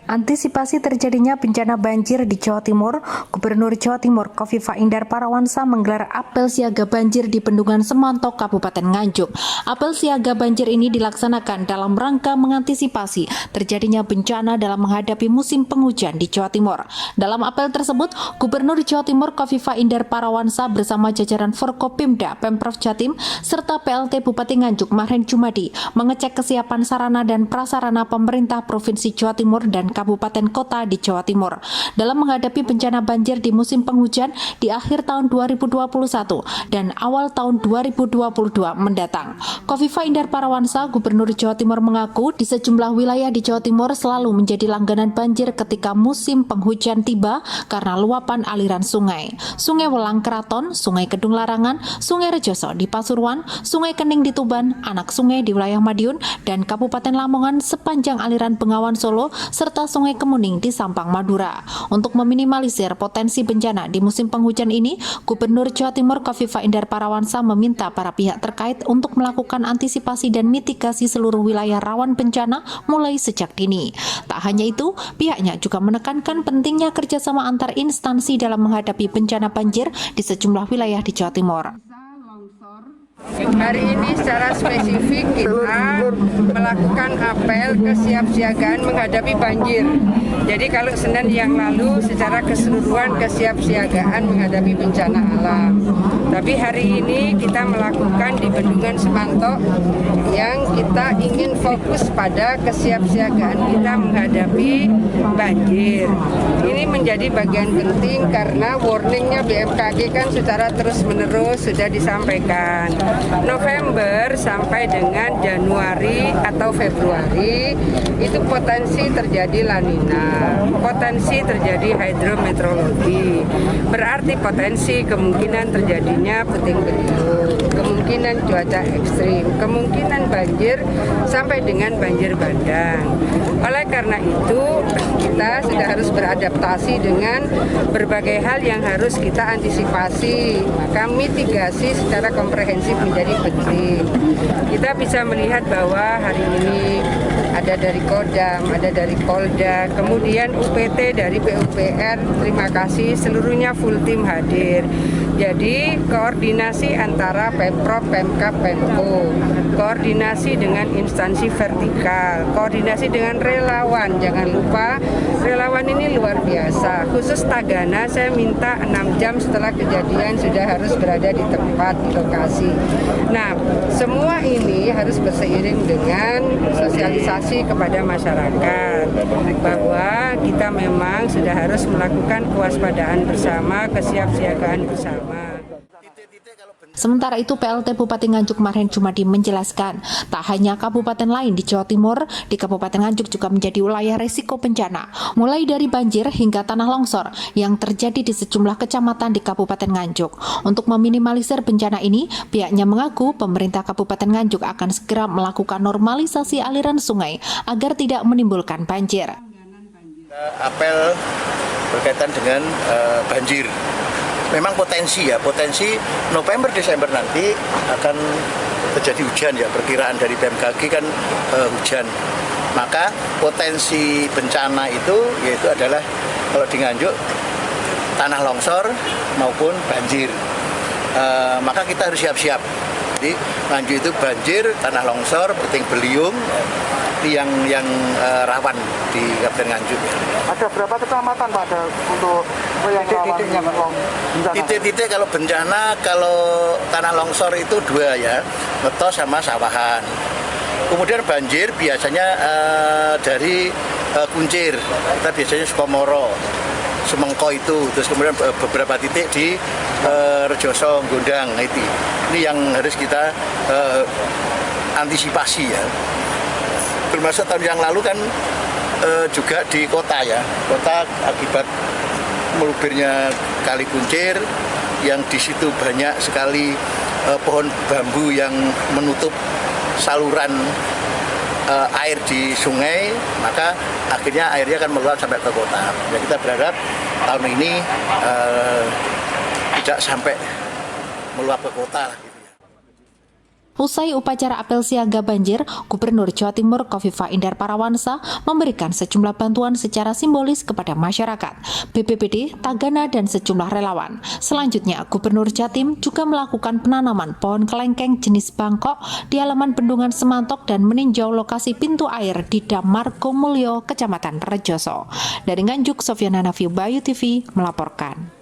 Antisipasi terjadinya bencana banjir di Jawa Timur, Gubernur Jawa Timur Khofifah Indar Parawansa menggelar apel siaga banjir di Bendungan Semantok, Kabupaten Nganjuk. Apel siaga banjir ini dilaksanakan dalam rangka mengantisipasi terjadinya bencana dalam menghadapi musim penghujan di Jawa Timur. Dalam apel tersebut, Gubernur Jawa Timur Khofifah Indar Parawansa bersama jajaran Forkopimda, Pemprov Jatim, serta PLT Bupati Nganjuk Mahren Jumadi mengecek kesiapan sarana dan prasarana pemerintah Provinsi Jawa Timur dan kabupaten kota di Jawa Timur dalam menghadapi bencana banjir di musim penghujan di akhir tahun 2021 dan awal tahun 2022 mendatang. Khofifah Indar Parawansa, Gubernur Jawa Timur mengaku di sejumlah wilayah di Jawa Timur selalu menjadi langganan banjir ketika musim penghujan tiba karena luapan aliran sungai. Sungai Welang Keraton, Sungai Kedung Larangan, Sungai Rejoso di Pasuruan, Sungai Kening di Tuban, Anak Sungai di wilayah Madiun, dan Kabupaten Lamongan sepanjang aliran Bengawan Solo, serta Sungai Kemuning di Sampang, Madura. Untuk meminimalisir potensi bencana di musim penghujan ini, Gubernur Jawa Timur Khofifah Indar Parawansa meminta para pihak terkait untuk melakukan antisipasi dan mitigasi seluruh wilayah rawan bencana mulai sejak dini. Tak hanya itu, pihaknya juga menekankan pentingnya kerjasama antar instansi dalam menghadapi bencana banjir di sejumlah wilayah di Jawa Timur. Hari ini secara spesifik kita melakukan apel kesiapsiagaan menghadapi banjir. Jadi kalau Senin yang lalu secara keseluruhan kesiapsiagaan menghadapi bencana alam. Tapi hari ini kita melakukan di Bendungan Semantok yang kita ingin fokus pada kesiapsiagaan kita menghadapi banjir. Ini menjadi bagian penting karena warningnya BMKG kan secara terus-menerus sudah disampaikan. November sampai dengan Januari atau Februari itu potensi terjadi La Nina, potensi terjadi hidrometeorologi, berarti potensi kemungkinan terjadinya puting beliung, kemungkinan cuaca ekstrim, kemungkinan banjir sampai dengan banjir bandang. Oleh karena itu kita sudah harus beradaptasi dengan berbagai hal yang harus kita antisipasi, maka mitigasi secara komprehensif menjadi penting. Kita bisa melihat bahwa hari ini ada dari Kodam, ada dari Polda, kemudian UPT dari PUPR, terima kasih seluruhnya full tim hadir. Jadi koordinasi antara Pemprov, Pemkab, Pemko, koordinasi dengan instansi vertikal, koordinasi dengan relawan. Jangan lupa relawan ini luar biasa. Khusus Tagana saya minta 6 jam setelah kejadian sudah harus berada di tempat, di lokasi. Nah, semua ini harus berseiring dengan sosialisasi kepada masyarakat bahwa kita memang sudah harus melakukan kewaspadaan bersama, kesiapsiagaan bersama. Sementara itu, PLT Bupati Nganjuk Mahren Jumadi menjelaskan, tak hanya kabupaten lain di Jawa Timur, di Kabupaten Nganjuk juga menjadi wilayah resiko bencana, mulai dari banjir hingga tanah longsor yang terjadi di sejumlah kecamatan di Kabupaten Nganjuk. Untuk meminimalisir bencana ini, pihaknya mengaku pemerintah Kabupaten Nganjuk akan segera melakukan normalisasi aliran sungai agar tidak menimbulkan banjir. Apel berkaitan dengan banjir. Memang potensi November Desember nanti akan terjadi hujan ya, perkiraan dari BMKG kan hujan. Maka potensi bencana itu yaitu adalah kalau di Nganjuk tanah longsor maupun banjir. Maka kita harus siap-siap. Jadi Nganjuk itu banjir, tanah longsor, puting beliung yang rawan di Kabupaten Nganjuk. Ada berapa kecamatan Pak untuk yang titik-titiknya Pak? Titik-titik kalau bencana, kalau tanah longsor itu 2 ya, Ngetos sama Sawahan. Kemudian banjir biasanya dari Kuncir, kita biasanya Sukomoro, Semengko itu, terus kemudian beberapa titik di Rejoso, Gondang, itu. Ini yang harus kita antisipasi ya. Termasuk tahun yang lalu kan juga di kota ya, kota akibat melubirnya Kali Kuncir yang di situ banyak sekali pohon bambu yang menutup saluran air di sungai, maka akhirnya airnya akan meluap sampai ke kota. Ya, kita berharap tahun ini tidak sampai meluap ke kota. Usai upacara apel siaga banjir, Gubernur Jawa Timur Khofifah Indar Parawansa memberikan sejumlah bantuan secara simbolis kepada masyarakat, BPBD, Tagana, dan sejumlah relawan. Selanjutnya, Gubernur Jatim juga melakukan penanaman pohon kelengkeng jenis bangkok di halaman Bendungan Semantok dan meninjau lokasi pintu air di Dam Margomulyo, Kecamatan Rejoso. Dari Nganjuk, Sofyan Hanafi, Bayu TV melaporkan.